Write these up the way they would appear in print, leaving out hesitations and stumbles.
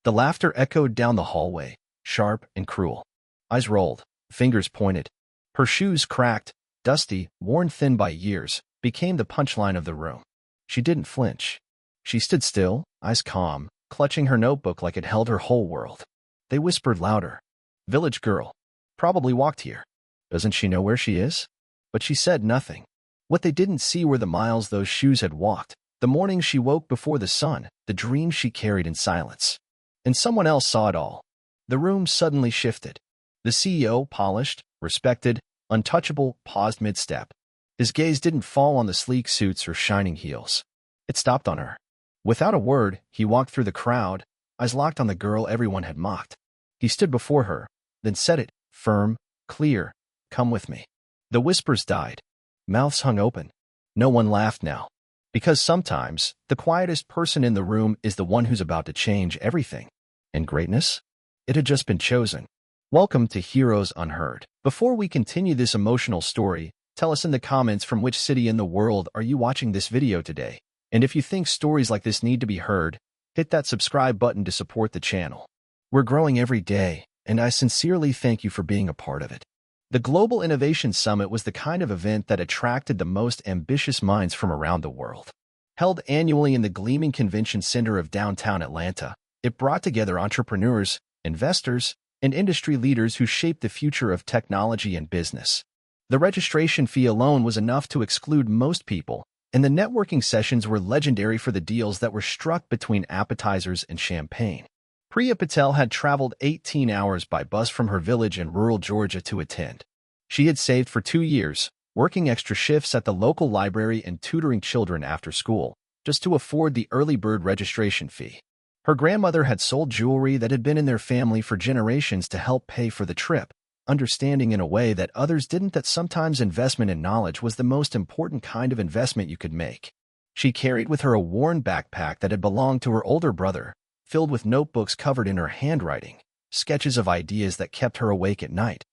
The laughter echoed down the hallway, sharp and cruel. Eyes rolled, fingers pointed. Her shoes, cracked, dusty, worn thin by years, became the punchline of the room. She didn't flinch. She stood still, eyes calm, clutching her notebook like it held her whole world. They whispered louder. Village girl. Probably walked here. Doesn't she know where she is? But she said nothing. What they didn't see were the miles those shoes had walked, the mornings she woke before the sun, the dreams she carried in silence. And someone else saw it all. The room suddenly shifted. The CEO, polished, respected, untouchable, paused mid-step. His gaze didn't fall on the sleek suits or shining heels. It stopped on her. Without a word, he walked through the crowd, eyes locked on the girl everyone had mocked. He stood before her, then said it, firm, clear, "Come with me." The whispers died. Mouths hung open. No one laughed now. Because sometimes, the quietest person in the room is the one who's about to change everything. And greatness? It had just been chosen. Welcome to Heroes Unheard. Before we continue this emotional story, tell us in the comments from which city in the world are you watching this video today. And if you think stories like this need to be heard, hit that subscribe button to support the channel. We're growing every day, and I sincerely thank you for being a part of it. The Global Innovation Summit was the kind of event that attracted the most ambitious minds from around the world. Held annually in the gleaming convention center of downtown Atlanta, it brought together entrepreneurs, investors, and industry leaders who shaped the future of technology and business. The registration fee alone was enough to exclude most people, and the networking sessions were legendary for the deals that were struck between appetizers and champagne. Priya Patel had traveled 18 hours by bus from her village in rural Georgia to attend. She had saved for 2 years, working extra shifts at the local library and tutoring children after school, just to afford the early bird registration fee. Her grandmother had sold jewelry that had been in their family for generations to help pay for the trip, understanding in a way that others didn't that sometimes investment in knowledge was the most important kind of investment you could make. She carried with her a worn backpack that had belonged to her older brother, filled with notebooks covered in her handwriting, sketches of ideas that kept her awake at night,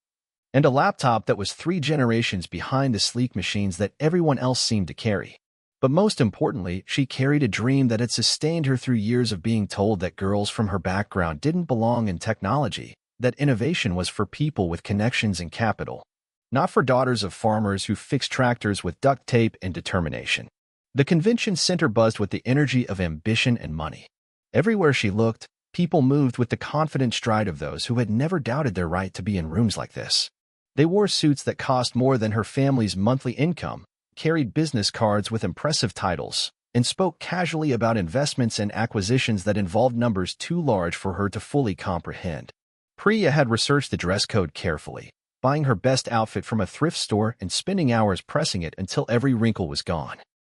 and a laptop that was 3 generations behind the sleek machines that everyone else seemed to carry. But most importantly, she carried a dream that had sustained her through years of being told that girls from her background didn't belong in technology, that innovation was for people with connections and capital, not for daughters of farmers who fixed tractors with duct tape and determination. The convention center buzzed with the energy of ambition and money. Everywhere she looked, people moved with the confident stride of those who had never doubted their right to be in rooms like this. They wore suits that cost more than her family's monthly income, carried business cards with impressive titles, and spoke casually about investments and acquisitions that involved numbers too large for her to fully comprehend. Priya had researched the dress code carefully, buying her best outfit from a thrift store and spending hours pressing it until every wrinkle was gone.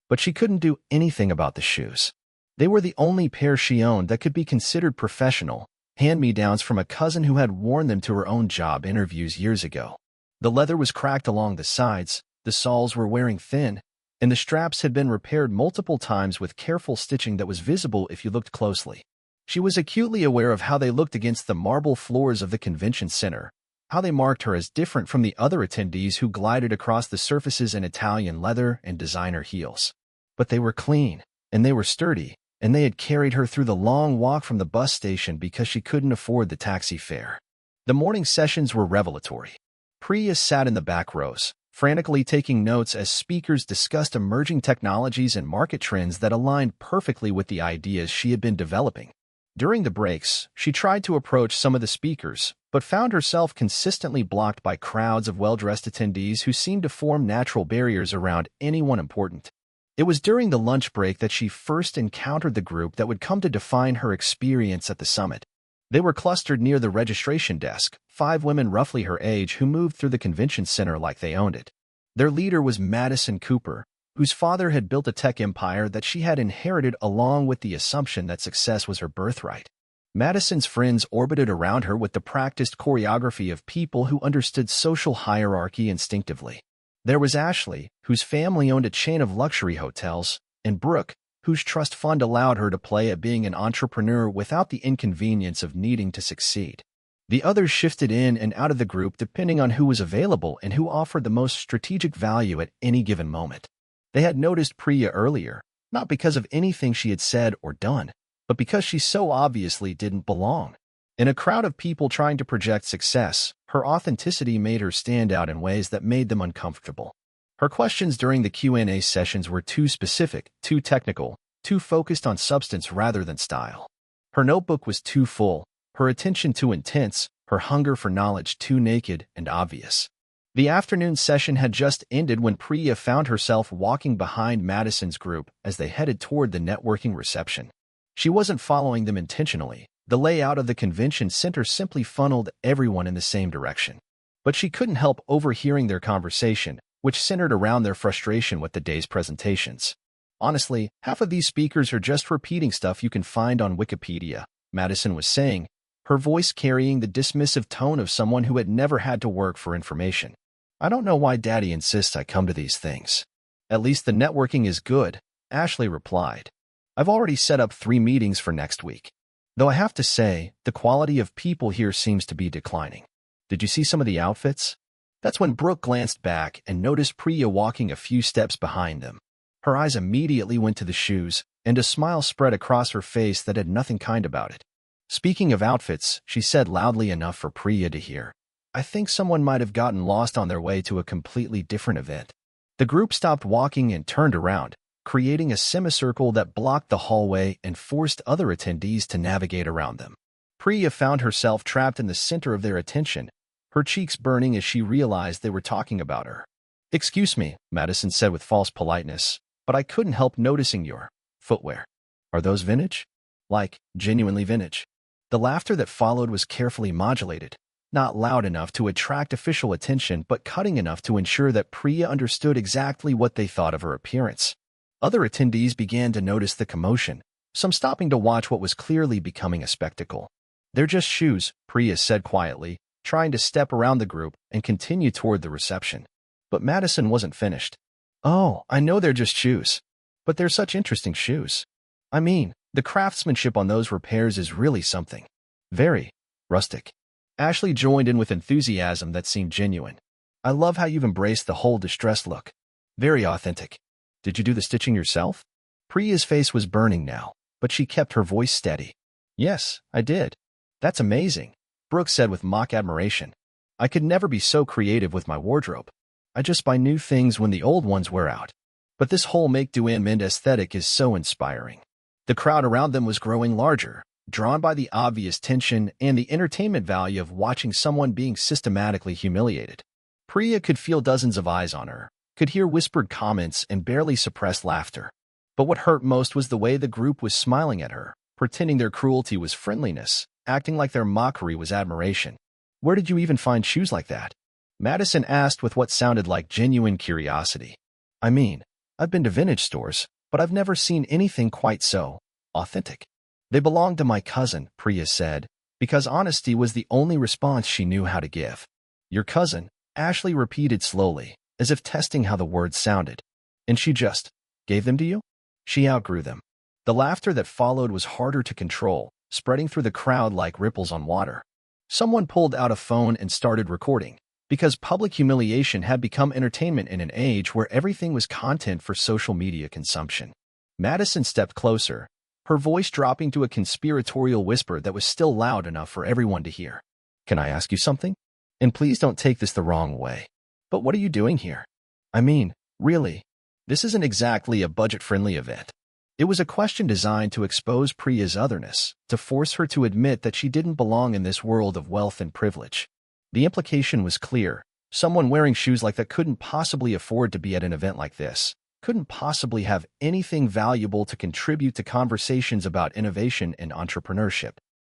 But she couldn't do anything about the shoes. They were the only pair she owned that could be considered professional, hand-me-downs from a cousin who had worn them to her own job interviews years ago. The leather was cracked along the sides, the soles were wearing thin, and the straps had been repaired multiple times with careful stitching that was visible if you looked closely. She was acutely aware of how they looked against the marble floors of the convention center, how they marked her as different from the other attendees who glided across the surfaces in Italian leather and designer heels. But they were clean, and they were sturdy, and they had carried her through the long walk from the bus station because she couldn't afford the taxi fare. The morning sessions were revelatory. Priya sat in the back rows, frantically taking notes as speakers discussed emerging technologies and market trends that aligned perfectly with the ideas she had been developing. During the breaks, she tried to approach some of the speakers, but found herself consistently blocked by crowds of well-dressed attendees who seemed to form natural barriers around anyone important. It was during the lunch break that she first encountered the group that would come to define her experience at the summit. They were clustered near the registration desk, 5 women roughly her age who moved through the convention center like they owned it. Their leader was Madison Cooper, whose father had built a tech empire that she had inherited along with the assumption that success was her birthright. Madison's friends orbited around her with the practiced choreography of people who understood social hierarchy instinctively. There was Ashley, whose family owned a chain of luxury hotels, and Brooke, whose trust fund allowed her to play at being an entrepreneur without the inconvenience of needing to succeed. The others shifted in and out of the group depending on who was available and who offered the most strategic value at any given moment. They had noticed Priya earlier, not because of anything she had said or done, but because she so obviously didn't belong. In a crowd of people trying to project success, her authenticity made her stand out in ways that made them uncomfortable. Her questions during the Q&A sessions were too specific, too technical, too focused on substance rather than style. Her notebook was too full, her attention too intense, her hunger for knowledge too naked and obvious. The afternoon session had just ended when Priya found herself walking behind Madison's group as they headed toward the networking reception. She wasn't following them intentionally. The layout of the convention center simply funneled everyone in the same direction. But she couldn't help overhearing their conversation, which centered around their frustration with the day's presentations. Honestly, half of these speakers are just repeating stuff you can find on Wikipedia, Madison was saying, her voice carrying the dismissive tone of someone who had never had to work for information. I don't know why Daddy insists I come to these things. At least the networking is good, Ashley replied. I've already set up 3 meetings for next week. Though I have to say, the quality of people here seems to be declining. Did you see some of the outfits? That's when Brooke glanced back and noticed Priya walking a few steps behind them. Her eyes immediately went to the shoes, and a smile spread across her face that had nothing kind about it. Speaking of outfits, she said loudly enough for Priya to hear, I think someone might have gotten lost on their way to a completely different event. The group stopped walking and turned around, creating a semicircle that blocked the hallway and forced other attendees to navigate around them. Priya found herself trapped in the center of their attention, her cheeks burning as she realized they were talking about her. Excuse me, Madison said with false politeness, but I couldn't help noticing your footwear. Are those vintage? Like, genuinely vintage? The laughter that followed was carefully modulated, not loud enough to attract official attention but cutting enough to ensure that Priya understood exactly what they thought of her appearance. Other attendees began to notice the commotion, some stopping to watch what was clearly becoming a spectacle. They're just shoes, Priya said quietly, trying to step around the group and continue toward the reception. But Madison wasn't finished. Oh, I know they're just shoes. But they're such interesting shoes. I mean, the craftsmanship on those repairs is really something. Very rustic. Ashley joined in with enthusiasm that seemed genuine. I love how you've embraced the whole distressed look. Very authentic. Did you do the stitching yourself? Priya's face was burning now, but she kept her voice steady. Yes, I did. That's amazing, Brooke said with mock admiration. I could never be so creative with my wardrobe. I just buy new things when the old ones wear out. But this whole make-do-and-mend aesthetic is so inspiring. The crowd around them was growing larger, drawn by the obvious tension and the entertainment value of watching someone being systematically humiliated. Priya could feel dozens of eyes on her, could hear whispered comments and barely suppressed laughter. But what hurt most was the way the group was smiling at her, pretending their cruelty was friendliness, acting like their mockery was admiration. Where did you even find shoes like that? Madison asked with what sounded like genuine curiosity. I mean, I've been to vintage stores, but I've never seen anything quite so authentic. They belonged to my cousin, Priya said, because honesty was the only response she knew how to give. Your cousin, Ashley repeated slowly, as if testing how the words sounded. And she just gave them to you? She outgrew them. The laughter that followed was harder to control, spreading through the crowd like ripples on water. Someone pulled out a phone and started recording, because public humiliation had become entertainment in an age where everything was content for social media consumption. Madison stepped closer, her voice dropping to a conspiratorial whisper that was still loud enough for everyone to hear. Can I ask you something? And please don't take this the wrong way. But what are you doing here? I mean, really, this isn't exactly a budget-friendly event. It was a question designed to expose Priya's otherness, to force her to admit that she didn't belong in this world of wealth and privilege. The implication was clear. Someone wearing shoes like that couldn't possibly afford to be at an event like this, couldn't possibly have anything valuable to contribute to conversations about innovation and entrepreneurship.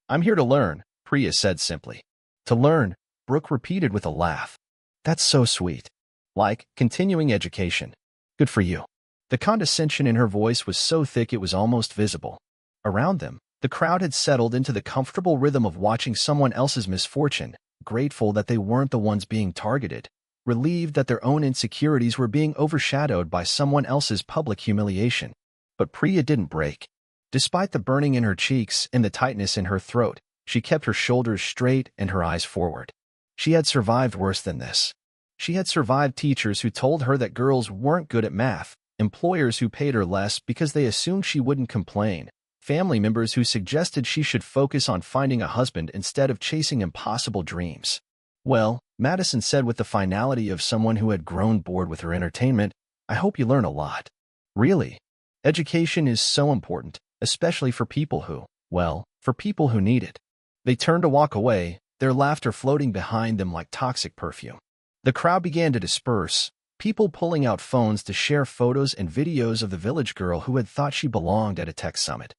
I'm here to learn, Priya said simply. To learn, Brooke repeated with a laugh. That's so sweet. Like continuing education. Good for you. The condescension in her voice was so thick it was almost visible. Around them, the crowd had settled into the comfortable rhythm of watching someone else's misfortune, grateful that they weren't the ones being targeted, relieved that their own insecurities were being overshadowed by someone else's public humiliation. But Priya didn't break. Despite the burning in her cheeks and the tightness in her throat, she kept her shoulders straight and her eyes forward. She had survived worse than this. She had survived teachers who told her that girls weren't good at math, employers who paid her less because they assumed she wouldn't complain, family members who suggested she should focus on finding a husband instead of chasing impossible dreams. Well, Madison said with the finality of someone who had grown bored with her entertainment, I hope you learn a lot. Really. Education is so important, especially for people who need it. They turned to walk away, their laughter floating behind them like toxic perfume. The crowd began to disperse, people pulling out phones to share photos and videos of the village girl who had thought she belonged at a tech summit.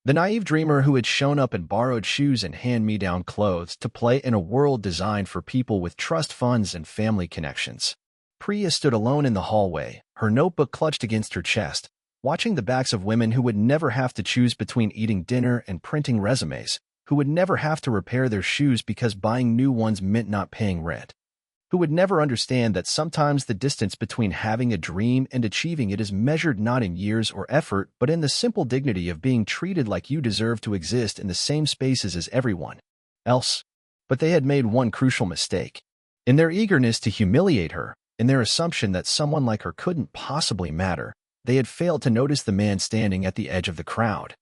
The naive dreamer who had shown up in borrowed shoes and hand-me-down clothes to play in a world designed for people with trust funds and family connections. Priya stood alone in the hallway, her notebook clutched against her chest, watching the backs of women who would never have to choose between eating dinner and printing resumes, who would never have to repair their shoes because buying new ones meant not paying rent, who would never understand that sometimes the distance between having a dream and achieving it is measured not in years or effort but in the simple dignity of being treated like you deserve to exist in the same spaces as everyone else. But they had made one crucial mistake. In their eagerness to humiliate her, in their assumption that someone like her couldn't possibly matter, they had failed to notice the man standing at the edge of the crowd,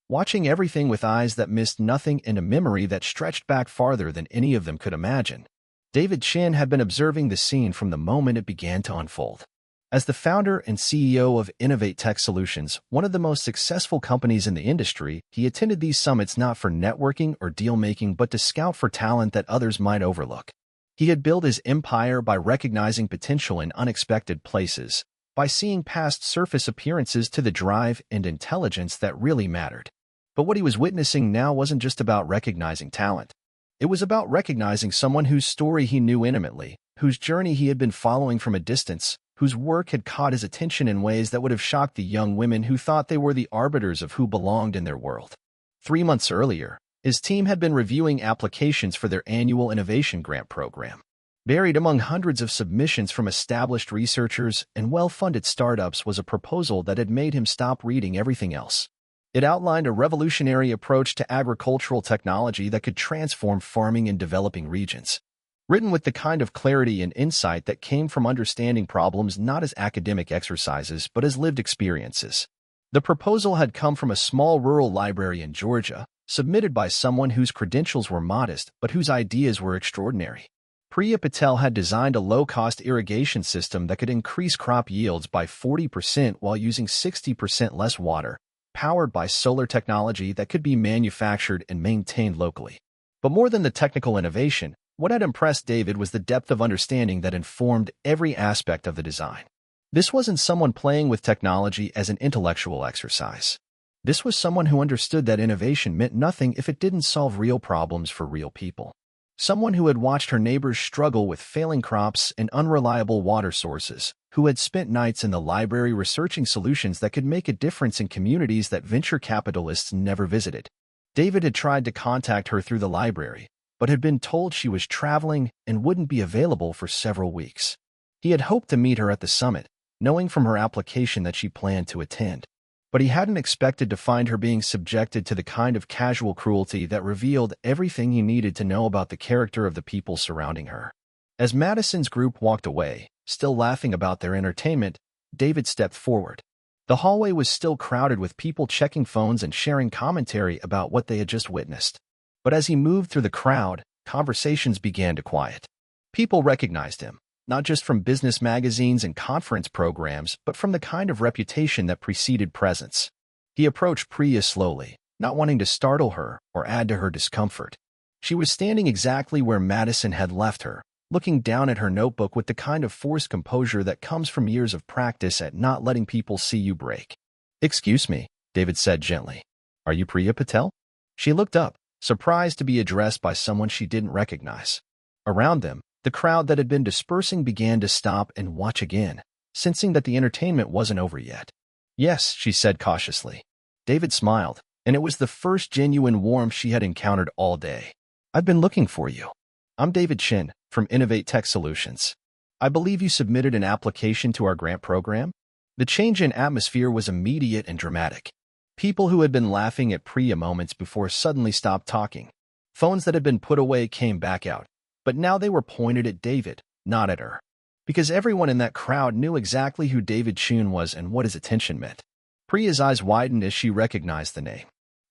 watching everything with eyes that missed nothing and a memory that stretched back farther than any of them could imagine. David Chin had been observing the scene from the moment it began to unfold. As the founder and CEO of Innovate Tech Solutions, one of the most successful companies in the industry, he attended these summits not for networking or deal-making but to scout for talent that others might overlook. He had built his empire by recognizing potential in unexpected places, by seeing past surface appearances to the drive and intelligence that really mattered. But what he was witnessing now wasn't just about recognizing talent. It was about recognizing someone whose story he knew intimately, whose journey he had been following from a distance, whose work had caught his attention in ways that would have shocked the young women who thought they were the arbiters of who belonged in their world. 3 months earlier, his team had been reviewing applications for their annual innovation grant program. Buried among hundreds of submissions from established researchers and well-funded startups was a proposal that had made him stop reading everything else. It outlined a revolutionary approach to agricultural technology that could transform farming in developing regions. Written with the kind of clarity and insight that came from understanding problems not as academic exercises but as lived experiences. The proposal had come from a small rural library in Georgia, submitted by someone whose credentials were modest but whose ideas were extraordinary. Priya Patel had designed a low-cost irrigation system that could increase crop yields by 40% while using 60% less water, powered by solar technology that could be manufactured and maintained locally. But more than the technical innovation, what had impressed David was the depth of understanding that informed every aspect of the design. This wasn't someone playing with technology as an intellectual exercise. This was someone who understood that innovation meant nothing if it didn't solve real problems for real people. Someone who had watched her neighbors struggle with failing crops and unreliable water sources, who had spent nights in the library researching solutions that could make a difference in communities that venture capitalists never visited. David had tried to contact her through the library, but had been told she was traveling and wouldn't be available for several weeks. He had hoped to meet her at the summit, knowing from her application that she planned to attend. But he hadn't expected to find her being subjected to the kind of casual cruelty that revealed everything he needed to know about the character of the people surrounding her. As Madison's group walked away, still laughing about their entertainment, David stepped forward. The hallway was still crowded with people checking phones and sharing commentary about what they had just witnessed. But as he moved through the crowd, conversations began to quiet. People recognized him, not just from business magazines and conference programs, but from the kind of reputation that preceded presence. He approached Priya slowly, not wanting to startle her or add to her discomfort. She was standing exactly where Madison had left her, looking down at her notebook with the kind of forced composure that comes from years of practice at not letting people see you break. "Excuse me," David said gently. "Are you Priya Patel?" She looked up, surprised to be addressed by someone she didn't recognize. Around them, the crowd that had been dispersing began to stop and watch again, sensing that the entertainment wasn't over yet. "Yes," she said cautiously. David smiled, and it was the first genuine warmth she had encountered all day. "I've been looking for you. I'm David Chin, from Innovate Tech Solutions. I believe you submitted an application to our grant program?" The change in atmosphere was immediate and dramatic. People who had been laughing at Priya moments before suddenly stopped talking. Phones that had been put away came back out, but now they were pointed at David, not at her. Because everyone in that crowd knew exactly who David Chin was and what his attention meant. Priya's eyes widened as she recognized the name.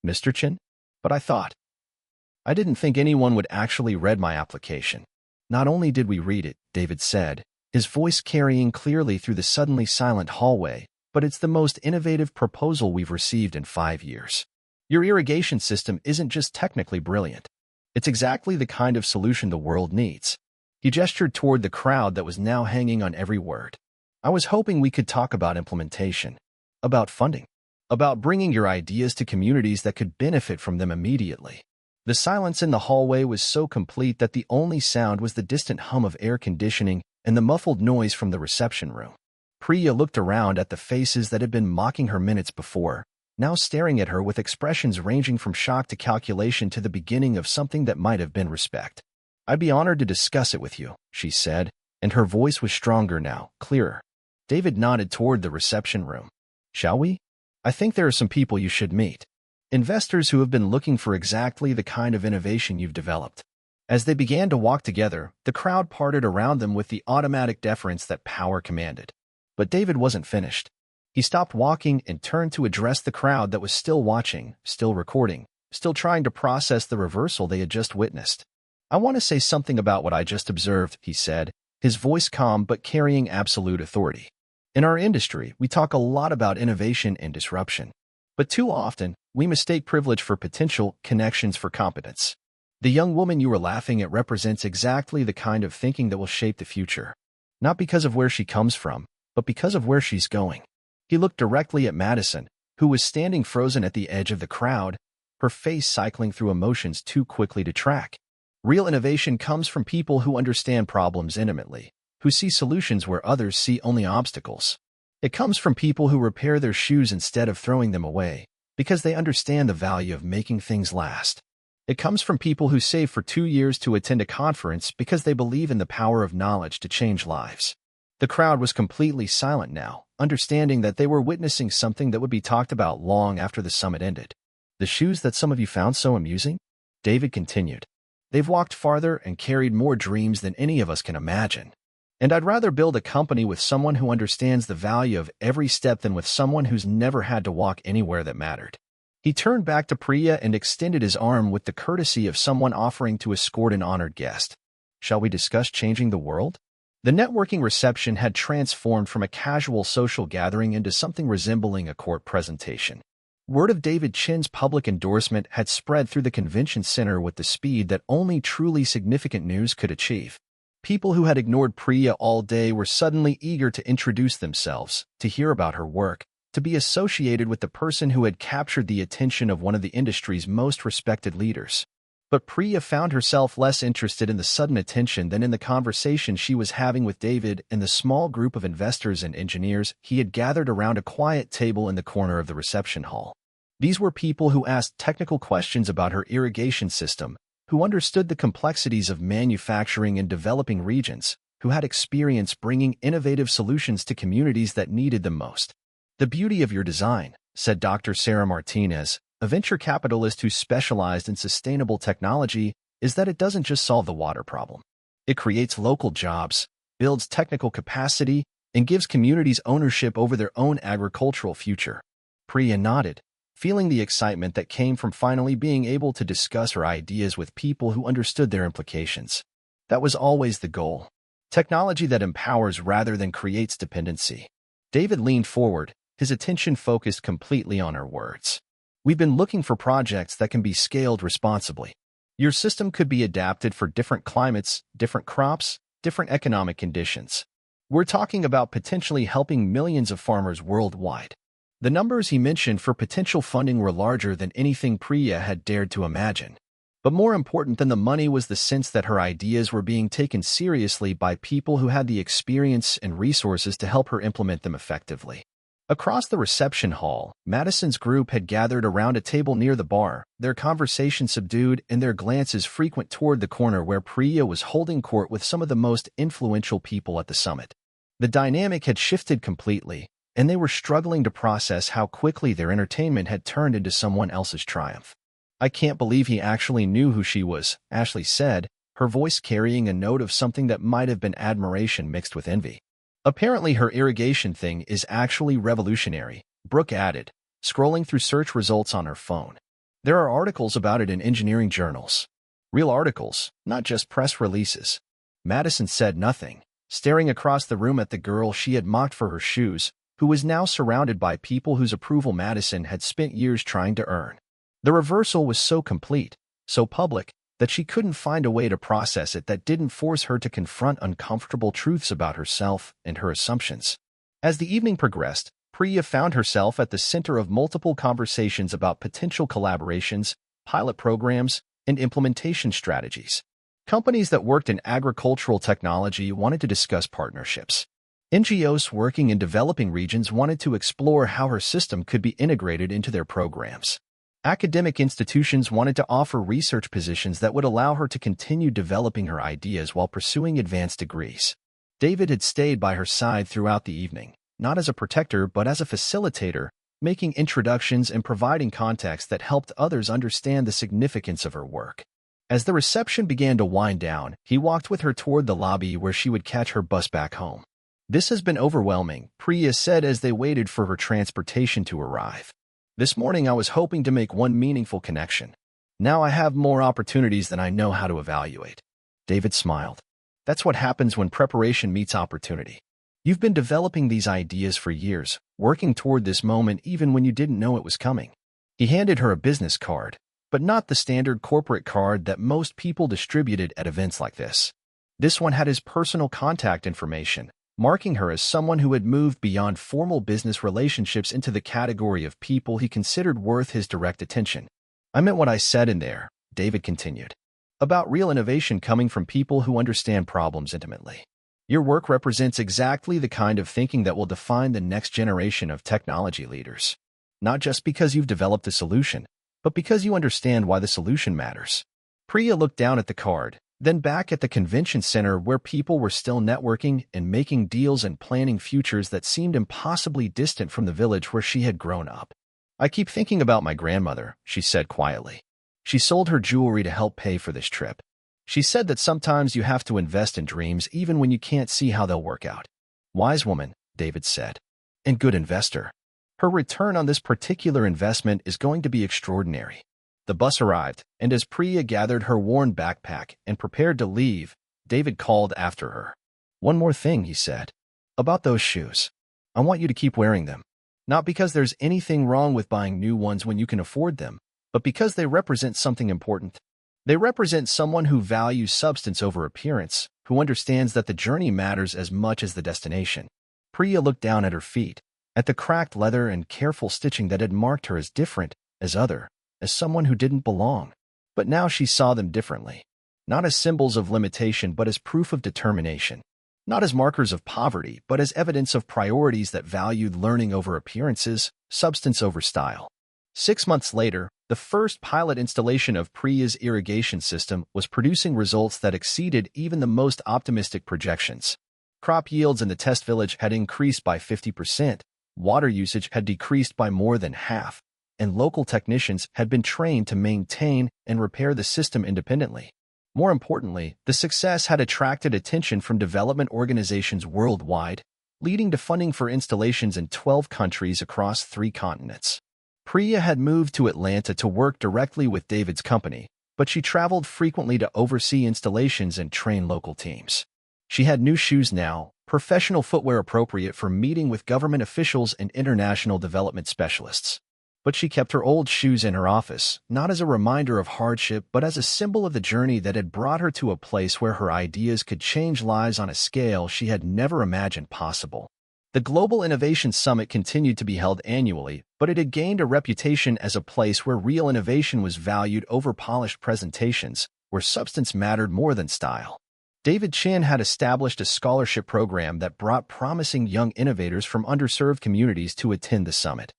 Mr. Chen? But I didn't think anyone would actually read my application. Not only did we read it, David said, his voice carrying clearly through the suddenly silent hallway, but it's the most innovative proposal we've received in 5 years. Your irrigation system isn't just technically brilliant. It's exactly the kind of solution the world needs. He gestured toward the crowd that was now hanging on every word. I was hoping we could talk about implementation, about funding, about bringing your ideas to communities that could benefit from them immediately. The silence in the hallway was so complete that the only sound was the distant hum of air conditioning and the muffled noise from the reception room. Priya looked around at the faces that had been mocking her minutes before, now staring at her with expressions ranging from shock to calculation to the beginning of something that might have been respect. I'd be honored to discuss it with you, she said, and her voice was stronger now, clearer. David nodded toward the reception room. Shall we? I think there are some people you should meet. Investors who have been looking for exactly the kind of innovation you've developed. As they began to walk together, the crowd parted around them with the automatic deference that power commanded. But David wasn't finished. He stopped walking and turned to address the crowd that was still watching, still recording, still trying to process the reversal they had just witnessed. I want to say something about what I just observed, he said, his voice calm but carrying absolute authority. In our industry, we talk a lot about innovation and disruption. But too often, we mistake privilege for potential, connections for competence. The young woman you were laughing at represents exactly the kind of thinking that will shape the future. Not because of where she comes from, but because of where she's going. He looked directly at Madison, who was standing frozen at the edge of the crowd, her face cycling through emotions too quickly to track. Real innovation comes from people who understand problems intimately, who see solutions where others see only obstacles. It comes from people who repair their shoes instead of throwing them away, because they understand the value of making things last. It comes from people who save for 2 years to attend a conference because they believe in the power of knowledge to change lives. The crowd was completely silent now, understanding that they were witnessing something that would be talked about long after the summit ended. The shoes that some of you found so amusing? David continued. They've walked farther and carried more dreams than any of us can imagine. And I'd rather build a company with someone who understands the value of every step than with someone who's never had to walk anywhere that mattered. He turned back to Priya and extended his arm with the courtesy of someone offering to escort an honored guest. Shall we discuss changing the world? The networking reception had transformed from a casual social gathering into something resembling a court presentation. Word of David Chen's public endorsement had spread through the convention center with the speed that only truly significant news could achieve. People who had ignored Priya all day were suddenly eager to introduce themselves, to hear about her work, to be associated with the person who had captured the attention of one of the industry's most respected leaders. But Priya found herself less interested in the sudden attention than in the conversation she was having with David and the small group of investors and engineers he had gathered around a quiet table in the corner of the reception hall. These were people who asked technical questions about her irrigation system, who understood the complexities of manufacturing in developing regions, who had experience bringing innovative solutions to communities that needed them most. The beauty of your design, said Dr. Sarah Martinez, a venture capitalist who specialized in sustainable technology, is that it doesn't just solve the water problem. It creates local jobs, builds technical capacity, and gives communities ownership over their own agricultural future. Priya nodded, feeling the excitement that came from finally being able to discuss her ideas with people who understood their implications. That was always the goal. Technology that empowers rather than creates dependency. David leaned forward, his attention focused completely on her words. We've been looking for projects that can be scaled responsibly. Your system could be adapted for different climates, different crops, different economic conditions. We're talking about potentially helping millions of farmers worldwide. The numbers he mentioned for potential funding were larger than anything Priya had dared to imagine. But more important than the money was the sense that her ideas were being taken seriously by people who had the experience and resources to help her implement them effectively. Across the reception hall, Madison's group had gathered around a table near the bar, their conversation subdued and their glances frequent toward the corner where Priya was holding court with some of the most influential people at the summit. The dynamic had shifted completely, and they were struggling to process how quickly their entertainment had turned into someone else's triumph. I can't believe he actually knew who she was, Ashley said, her voice carrying a note of something that might have been admiration mixed with envy. Apparently her irrigation thing is actually revolutionary, Brooke added, scrolling through search results on her phone. There are articles about it in engineering journals. Real articles, not just press releases. Madison said nothing, staring across the room at the girl she had mocked for her shoes, who was now surrounded by people whose approval Madison had spent years trying to earn. The reversal was so complete, so public, that she couldn't find a way to process it that didn't force her to confront uncomfortable truths about herself and her assumptions. As the evening progressed, Priya found herself at the center of multiple conversations about potential collaborations, pilot programs, and implementation strategies. Companies that worked in agricultural technology wanted to discuss partnerships. NGOs working in developing regions wanted to explore how her system could be integrated into their programs. Academic institutions wanted to offer research positions that would allow her to continue developing her ideas while pursuing advanced degrees. David had stayed by her side throughout the evening, not as a protector but as a facilitator, making introductions and providing context that helped others understand the significance of her work. As the reception began to wind down, he walked with her toward the lobby where she would catch her bus back home. "This has been overwhelming," Priya said as they waited for her transportation to arrive. "This morning I was hoping to make one meaningful connection. Now I have more opportunities than I know how to evaluate." David smiled. "That's what happens when preparation meets opportunity. You've been developing these ideas for years, working toward this moment even when you didn't know it was coming." He handed her a business card, but not the standard corporate card that most people distributed at events like this. This one had his personal contact information, marking her as someone who had moved beyond formal business relationships into the category of people he considered worth his direct attention. "I meant what I said in there," David continued, "about real innovation coming from people who understand problems intimately. Your work represents exactly the kind of thinking that will define the next generation of technology leaders. Not just because you've developed a solution, but because you understand why the solution matters." Priya looked down at the card, then back at the convention center where people were still networking and making deals and planning futures that seemed impossibly distant from the village where she had grown up. "I keep thinking about my grandmother," she said quietly. "She sold her jewelry to help pay for this trip. She said that sometimes you have to invest in dreams even when you can't see how they'll work out." "Wise woman," David said, "and good investor. Her return on this particular investment is going to be extraordinary." The bus arrived, and as Priya gathered her worn backpack and prepared to leave, David called after her. "One more thing," he said. "About those shoes. I want you to keep wearing them. Not because there's anything wrong with buying new ones when you can afford them, but because they represent something important. They represent someone who values substance over appearance, who understands that the journey matters as much as the destination." Priya looked down at her feet, at the cracked leather and careful stitching that had marked her as different, as other, as someone who didn't belong. But now she saw them differently. Not as symbols of limitation, but as proof of determination. Not as markers of poverty, but as evidence of priorities that valued learning over appearances, substance over style. 6 months later, the first pilot installation of Priya's irrigation system was producing results that exceeded even the most optimistic projections. Crop yields in the test village had increased by 50%, water usage had decreased by more than half, and local technicians had been trained to maintain and repair the system independently. More importantly, the success had attracted attention from development organizations worldwide, leading to funding for installations in 12 countries across 3 continents. Priya had moved to Atlanta to work directly with David's company, but she traveled frequently to oversee installations and train local teams. She had new shoes now, professional footwear appropriate for meeting with government officials and international development specialists. But she kept her old shoes in her office, not as a reminder of hardship, but as a symbol of the journey that had brought her to a place where her ideas could change lives on a scale she had never imagined possible. The Global Innovation Summit continued to be held annually, but it had gained a reputation as a place where real innovation was valued over polished presentations, where substance mattered more than style. David Chin had established a scholarship program that brought promising young innovators from underserved communities to attend the summit,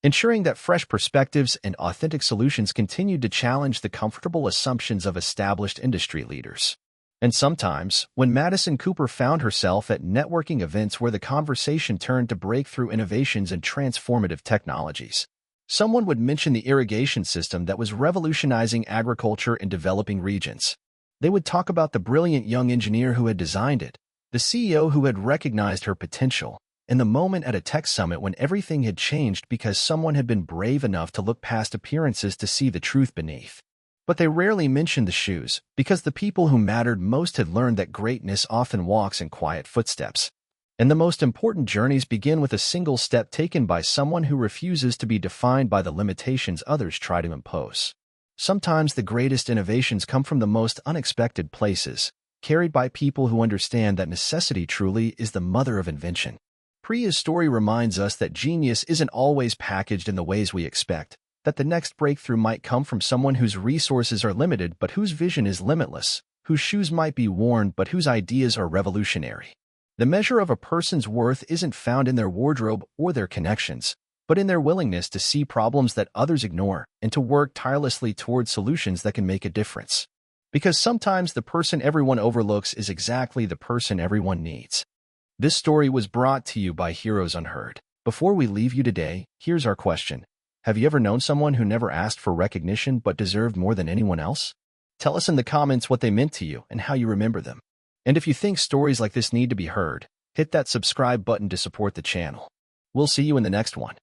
ensuring that fresh perspectives and authentic solutions continued to challenge the comfortable assumptions of established industry leaders. And sometimes, when Madison Cooper found herself at networking events where the conversation turned to breakthrough innovations and transformative technologies, someone would mention the irrigation system that was revolutionizing agriculture in developing regions. They would talk about the brilliant young engineer who had designed it, the CEO who had recognized her potential, in the moment at a tech summit when everything had changed because someone had been brave enough to look past appearances to see the truth beneath. But they rarely mentioned the shoes, because the people who mattered most had learned that greatness often walks in quiet footsteps. And the most important journeys begin with a single step taken by someone who refuses to be defined by the limitations others try to impose. Sometimes the greatest innovations come from the most unexpected places, carried by people who understand that necessity truly is the mother of invention. Priya's story reminds us that genius isn't always packaged in the ways we expect, that the next breakthrough might come from someone whose resources are limited but whose vision is limitless, whose shoes might be worn but whose ideas are revolutionary. The measure of a person's worth isn't found in their wardrobe or their connections, but in their willingness to see problems that others ignore and to work tirelessly towards solutions that can make a difference. Because sometimes the person everyone overlooks is exactly the person everyone needs. This story was brought to you by Heroes Unheard. Before we leave you today, here's our question. Have you ever known someone who never asked for recognition but deserved more than anyone else? Tell us in the comments what they meant to you and how you remember them. And if you think stories like this need to be heard, hit that subscribe button to support the channel. We'll see you in the next one.